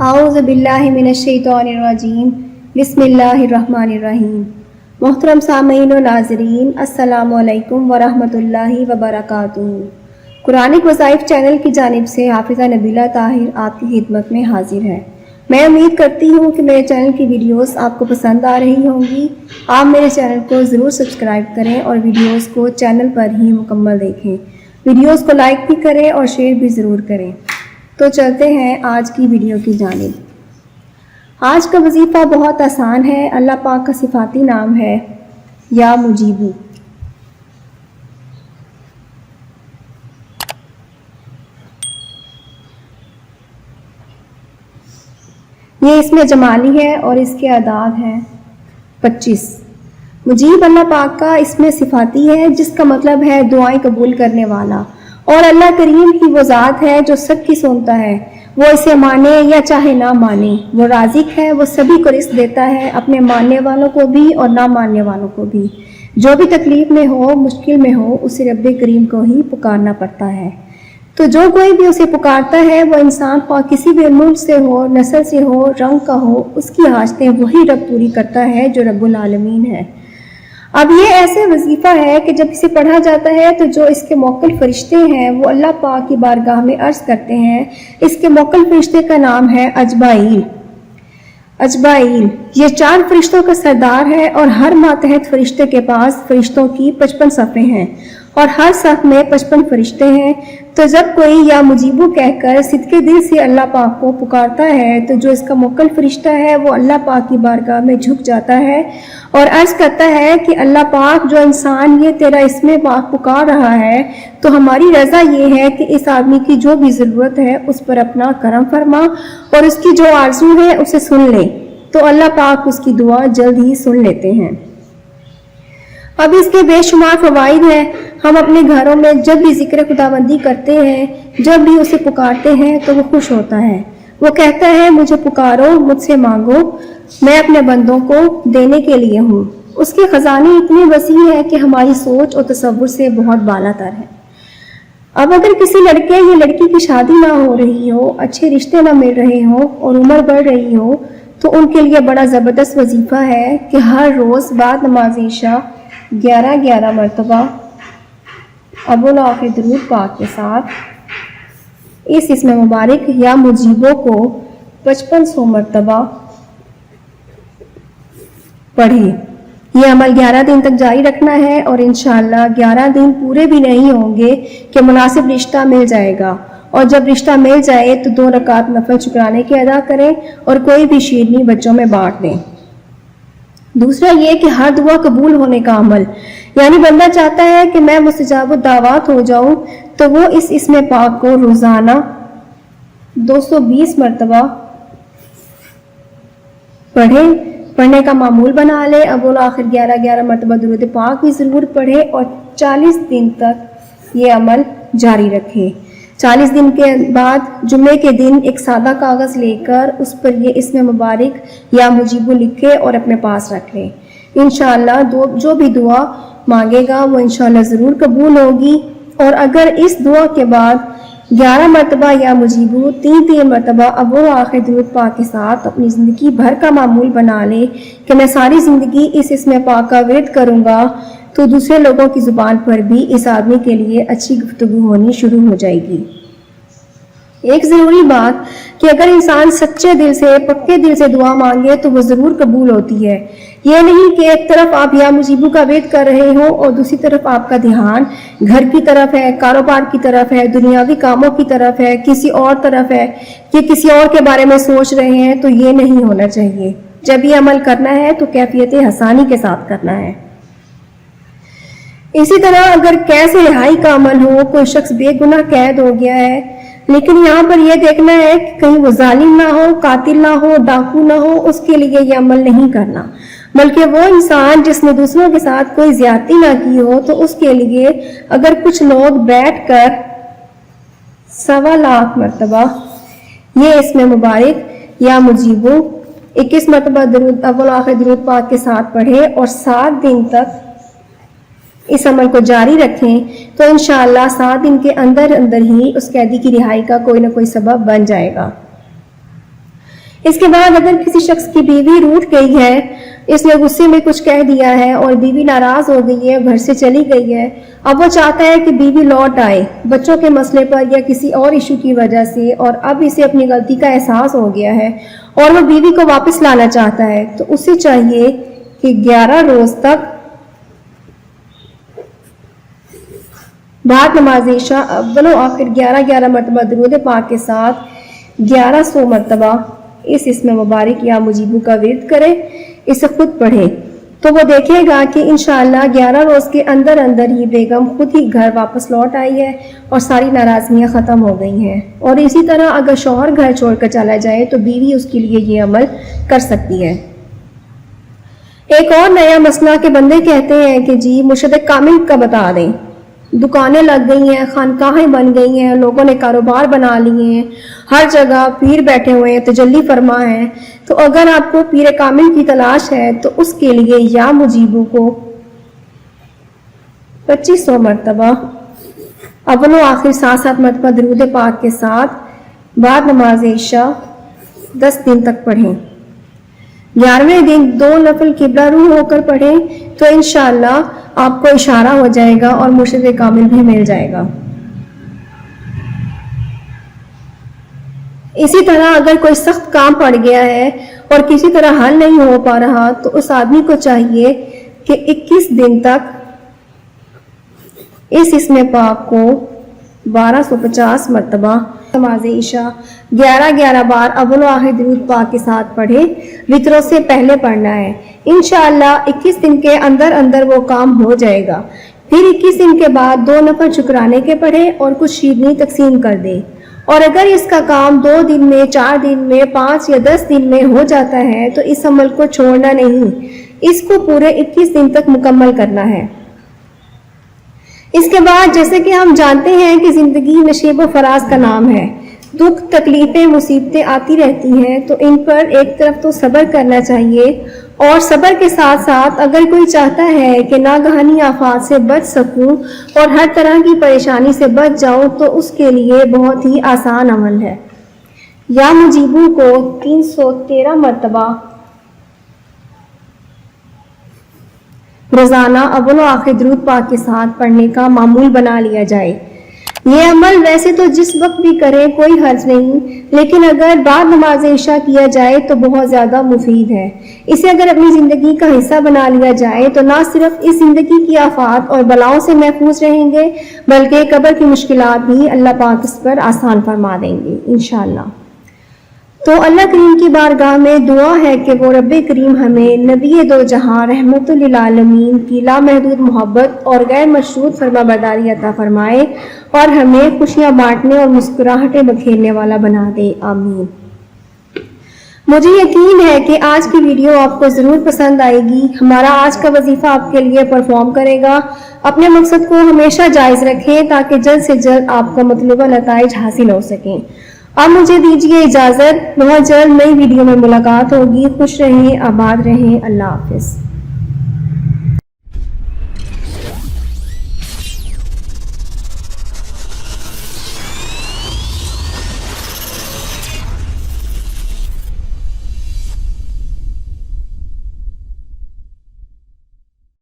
اعوذ باللہ من الشیطان الرجیم بسم اللہ الرحمن الرحیم۔ محترم سامعین و ناظرین، السلام علیکم ورحمۃ اللہ وبرکاتہ۔ قرآنک وظائف چینل کی جانب سے حافظہ نبیلہ طاہر آپ کی خدمت میں حاضر ہے۔ میں امید کرتی ہوں کہ میرے چینل کی ویڈیوز آپ کو پسند آ رہی ہوں گی۔ آپ میرے چینل کو ضرور سبسکرائب کریں اور ویڈیوز کو چینل پر ہی مکمل دیکھیں۔ ویڈیوز کو لائک بھی کریں اور شیئر بھی ضرور کریں۔ تو چلتے ہیں آج کی ویڈیو کی جانب۔ آج کا وظیفہ بہت آسان ہے۔ اللہ پاک کا صفاتی نام ہے یا مجیبو۔ یہ اس میں جمالی ہے اور اس کے اعداد ہیں 25۔ مجیب اللہ پاک کا اس میں صفاتی ہے، جس کا مطلب ہے دعائیں قبول کرنے والا، اور اللہ کریم کی وہ ذات ہے جو سب کی سنتا ہے۔ وہ اسے مانے یا چاہے نہ مانے، وہ رازق ہے، وہ سبھی کو رزق دیتا ہے، اپنے ماننے والوں کو بھی اور نہ ماننے والوں کو بھی۔ جو بھی تکلیف میں ہو، مشکل میں ہو، اسے رب کریم کو ہی پکارنا پڑتا ہے۔ تو جو کوئی بھی اسے پکارتا ہے، وہ انسان خواہ کسی بھی ملک سے ہو، نسل سے ہو، رنگ کا ہو، اس کی حاجتیں وہی رب پوری کرتا ہے جو رب العالمین ہے۔ اب یہ ایسے وظیفہ ہے کہ جب اسے پڑھا جاتا ہے تو جو اس کے موکل فرشتے ہیں وہ اللہ پاک کی بارگاہ میں عرض کرتے ہیں۔ اس کے موکل فرشتے کا نام ہے اجبائیل۔ اجبائیل یہ 4 فرشتوں کا سردار ہے، اور ہر ماتحت فرشتے کے پاس فرشتوں کی 55 صفیں ہیں، اور ہر صف میں 55 فرشتے ہیں۔ تو جب کوئی یا مجیبو کہہ کر صدقے دل سے اللہ پاک کو پکارتا ہے تو جو اس کا موکل فرشتہ ہے وہ اللہ پاک کی بارگاہ میں جھک جاتا ہے اور عرض کرتا ہے کہ اللہ پاک، جو انسان یہ تیرا اسم پاک پکار رہا ہے تو ہماری رضا یہ ہے کہ اس آدمی کی جو بھی ضرورت ہے اس پر اپنا کرم فرما، اور اس کی جو آرزو ہے اسے سن لے۔ تو اللہ پاک اس کی دعا جلد ہی سن لیتے ہیں۔ اب اس کے بے شمار فوائد ہیں۔ ہم اپنے گھروں میں جب بھی ذکر خداوندی کرتے ہیں، جب بھی اسے پکارتے ہیں تو وہ خوش ہوتا ہے۔ وہ کہتا ہے مجھے پکارو، مجھ سے مانگو، میں اپنے بندوں کو دینے کے لیے ہوں۔ اس کے خزانے اتنے وسیع ہیں کہ ہماری سوچ اور تصور سے بہت بالا تر ہے۔ اب اگر کسی لڑکے یا لڑکی کی شادی نہ ہو رہی ہو، اچھے رشتے نہ مل رہے ہوں اور عمر بڑھ رہی ہو، تو ان کے لیے بڑا زبردست وظیفہ ہے کہ ہر روز بعد نماز عشاء 11 مرتبہ اول و آخر درود پاک کے ساتھ اس اسم مبارک یا مجیبوں کو 5500 مرتبہ پڑھیں۔ یہ عمل 11 دن تک جاری رکھنا ہے، اور انشاءاللہ 11 دن پورے بھی نہیں ہوں گے کہ مناسب رشتہ مل جائے گا، اور جب رشتہ مل جائے تو 2 رکعت نفل شکرانے کی ادا کریں اور کوئی بھی شیرنی بچوں میں بانٹ دیں۔ دوسرا یہ کہ ہر دعا قبول ہونے کا عمل، یعنی بندہ چاہتا ہے کہ میں مستجاب الدعوات ہو جاؤں تو وہ اس اسم پاک کو روزانہ 220 مرتبہ پڑھنے کا معمول بنا لے۔ اول آخر 11 مرتبہ درود پاک بھی ضرور پڑھے، اور 40 دن تک یہ عمل جاری رکھے۔ 40 دن کے بعد جمعے کے دن ایک سادہ کاغذ لے کر اس پر یہ اسم مبارک یا مجیبو لکھے اور اپنے پاس رکھ لیں۔ انشاءاللہ جو بھی دعا مانگے گا وہ انشاءاللہ ضرور قبول ہوگی۔ اور اگر اس دعا کے بعد 11 مرتبہ یا مجیبو 3 مرتبہ اول آخر درود پاک کے ساتھ اپنی زندگی بھر کا معمول بنا لے کہ میں ساری زندگی اس اسم پاک کا ورد کروں گا، تو دوسرے لوگوں کی زبان پر بھی اس آدمی کے لیے اچھی گفتگو ہونی شروع ہو جائے گی۔ ایک ضروری بات کہ اگر انسان سچے دل سے، پکے دل سے دعا مانگے تو وہ ضرور قبول ہوتی ہے۔ یہ نہیں کہ ایک طرف آپ یا مجیبو کا ورد کر رہے ہو اور دوسری طرف آپ کا دھیان گھر کی طرف ہے، کاروبار کی طرف ہے، دنیاوی کاموں کی طرف ہے، کسی اور طرف ہے، کہ کسی اور کے بارے میں سوچ رہے ہیں۔ تو یہ نہیں ہونا چاہیے۔ جب یہ عمل کرنا ہے تو کیفیت حسانی کے ساتھ کرنا ہے۔ اسی طرح اگر قید سے رہائی کا عمل ہو، کوئی شخص بے گناہ قید ہو گیا ہے، لیکن یہاں پر یہ دیکھنا ہے کہ کہیں وہ ظالم نہ ہو، قاتل نہ ہو، ڈاکو نہ ہو، اس کے لیے یہ عمل نہیں کرنا، بلکہ وہ انسان جس نے دوسروں کے ساتھ کوئی زیادتی نہ کی ہو تو اس کے لیے اگر کچھ لوگ بیٹھ کر 1.25 لاکھ مرتبہ یہ اسم مبارک یا مجیبو 21 مرتبہ درود اول آخر درود پاک کے ساتھ پڑھے اور 7 دن تک اس عمل کو جاری رکھیں تو انشاءاللہ 7 دن کے اندر ہی اس قیدی کی رہائی کا کوئی نہ کوئی سبب بن جائے گا۔ اس کے بعد اگر کسی شخص کی بیوی روٹھ گئی ہے، اس نے غصے میں کچھ کہہ دیا ہے اور بیوی ناراض ہو گئی ہے، گھر سے چلی گئی ہے، اب وہ چاہتا ہے کہ بیوی لوٹ آئے بچوں کے مسئلے پر یا کسی اور ایشو کی وجہ سے، اور اب اسے اپنی غلطی کا احساس ہو گیا ہے اور وہ بیوی کو واپس لانا چاہتا ہے، تو اسے چاہیے کہ 11 روز تک بعد نماز عشاء اول و آخر 11 مرتبہ درود پاک کے ساتھ 1100 مرتبہ اس اسم مبارک یا مجیبو کا ورد کرے، اسے خود پڑھے، تو وہ دیکھے گا کہ انشاءاللہ 11 روز کے اندر اندر ہی بیگم خود ہی گھر واپس لوٹ آئی ہے اور ساری ناراضگیاں ختم ہو گئی ہیں۔ اور اسی طرح اگر شوہر گھر چھوڑ کر چلا جائے تو بیوی اس کے لیے یہ عمل کر سکتی ہے۔ ایک اور نیا مسئلہ کہ بندے کہتے ہیں کہ جی مرشد کامل کا بتا دیں، دکانیں لگ گئی ہیں، خانقاہیں بن گئی ہیں، لوگوں نے کاروبار بنا لیے ہیں، ہر جگہ پیر بیٹھے ہوئے ہیں، تجلی فرما ہے، تو اگر آپ کو پیر کامل کی تلاش ہے تو اس کے لیے یا مجیبو کو 2500 مرتبہ اول و آخر 7 مرتبہ درود پاک کے ساتھ بعد نماز عشاء 10 دن تک پڑھیں۔ 11ویں دن 2 نفل قبلہ رو ہو کر پڑھیں تو انشاءاللہ آپ کو اشارہ ہو جائے گا اور مرشد کامل بھی مل جائے گا۔ اسی طرح اگر کوئی سخت کام پڑ گیا ہے اور کسی طرح حل نہیں ہو پا رہا تو اس آدمی کو چاہیے کہ 21 دن تک اس اسم پاک کو 1250 مرتبہ نماز عشاء 11 بار اول و آخر درود پاک کے ساتھ پڑھے، وتروں سے پہلے پڑھنا ہے۔ انشاءاللہ 21 دن کے اندر اندر وہ کام ہو جائے گا۔ پھر 21 دن کے بعد 2 نفل شکرانے کے پڑھے اور کچھ شیرنی تقسیم کر دے، اور اگر اس کا کام 2 دن میں، 4 دن میں، 5 یا 10 دن میں ہو جاتا ہے تو اس عمل کو چھوڑنا نہیں، اس کو پورے 21 دن تک مکمل کرنا ہے۔ اس کے بعد جیسے کہ ہم جانتے ہیں کہ زندگی نشیب و فراز کا نام ہے، دکھ تکلیفیں مصیبتیں آتی رہتی ہیں، تو ان پر ایک طرف تو صبر کرنا چاہیے، اور صبر کے ساتھ ساتھ اگر کوئی چاہتا ہے کہ ناگہانی آفات سے بچ سکوں اور ہر طرح کی پریشانی سے بچ جاؤں تو اس کے لیے بہت ہی آسان عمل ہے۔ یا مجیبو کو 313 مرتبہ روزانہ اول و آخر درود پاک کے ساتھ پڑھنے کا معمول بنا لیا جائے۔ یہ عمل ویسے تو جس وقت بھی کرے کوئی حرج نہیں، لیکن اگر بعد نماز عشاء کیا جائے تو بہت زیادہ مفید ہے۔ اسے اگر اپنی زندگی کا حصہ بنا لیا جائے تو نہ صرف اس زندگی کی آفات اور بلاؤں سے محفوظ رہیں گے بلکہ قبر کی مشکلات بھی اللہ پاک اس پر آسان فرما دیں گے انشاءاللہ۔ تو اللہ کریم کی بارگاہ میں دعا ہے کہ وہ رب کریم ہمیں نبی دو جہاں رحمت للعالمین کی لامحدود محبت اور غیر مشروط فرما برداری عطا فرمائے اور ہمیں خوشیاں بانٹنے اور مسکراہٹیں بکھیرنے والا بنا دے، آمین۔ مجھے یقین ہے کہ آج کی ویڈیو آپ کو ضرور پسند آئے گی۔ ہمارا آج کا وظیفہ آپ کے لیے پرفارم کرے گا۔ اپنے مقصد کو ہمیشہ جائز رکھیں تاکہ جلد سے جلد آپ کا مطلوبہ نتائج حاصل ہو سکیں۔ اب مجھے دیجیے اجازت، بہت جلد نئی ویڈیو میں ملاقات ہوگی۔ خوش رہیں، آباد رہیں، اللہ حافظ۔